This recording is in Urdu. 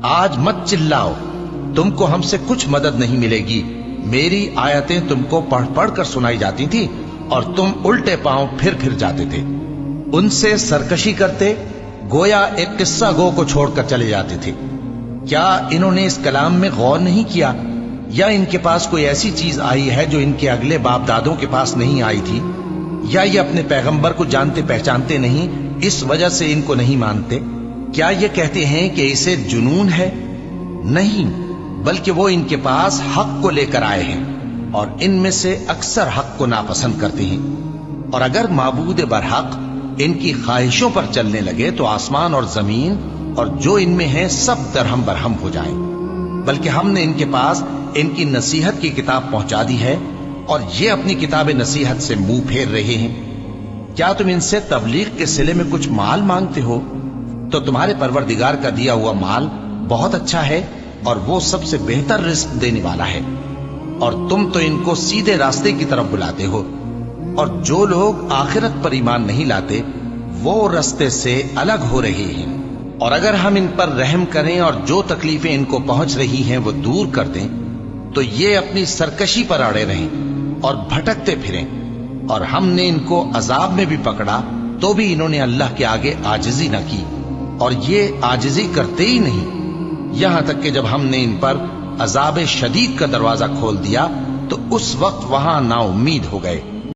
آج مت چلاؤ، تم کو ہم سے کچھ مدد نہیں ملے گی۔ میری آیتیں تم کو پڑھ پڑھ کر سنائی جاتی تھی اور تم الٹے پاؤں پھر جاتے تھے، ان سے سرکشی کرتے، گویا ایک قصہ گو کو چھوڑ کر چلے جاتے تھے۔ کیا انہوں نے اس کلام میں غور نہیں کیا؟ یا ان کے پاس کوئی ایسی چیز آئی ہے جو ان کے اگلے باپ دادوں کے پاس نہیں آئی تھی؟ یا یہ اپنے پیغمبر کو جانتے پہچانتے نہیں، اس وجہ سے ان کو نہیں مانتے؟ کیا یہ کہتے ہیں کہ اسے جنون ہے؟ نہیں، بلکہ وہ ان کے پاس حق کو لے کر آئے ہیں، اور ان میں سے اکثر حق کو ناپسند کرتے ہیں۔ اور اگر معبود برحق ان کی خواہشوں پر چلنے لگے تو آسمان اور زمین اور جو ان میں ہیں سب درہم برہم ہو جائیں۔ بلکہ ہم نے ان کے پاس ان کی نصیحت کی کتاب پہنچا دی ہے، اور یہ اپنی کتاب نصیحت سے منہ پھیر رہے ہیں۔ کیا تم ان سے تبلیغ کے صلے میں کچھ مال مانگتے ہو؟ تو تمہارے پروردگار کا دیا ہوا مال بہت اچھا ہے، اور وہ سب سے بہتر رزق دینے والا ہے، اور تم تو ان کو سیدھے راستے کی طرف بلاتے ہو۔ اور جو لوگ آخرت پر ایمان نہیں لاتے وہ راستے سے الگ ہو رہے ہیں۔ اور اگر ہم ان پر رحم کریں اور جو تکلیفیں ان کو پہنچ رہی ہیں وہ دور کر دیں تو یہ اپنی سرکشی پر اڑے رہیں اور بھٹکتے پھریں۔ اور ہم نے ان کو عذاب میں بھی پکڑا تو بھی انہوں نے اللہ کے آگے عاجزی نہ کی، اور یہ عاجزی کرتے ہی نہیں، یہاں تک کہ جب ہم نے ان پر عذاب شدید کا دروازہ کھول دیا تو اس وقت وہاں نا امید ہو گئے۔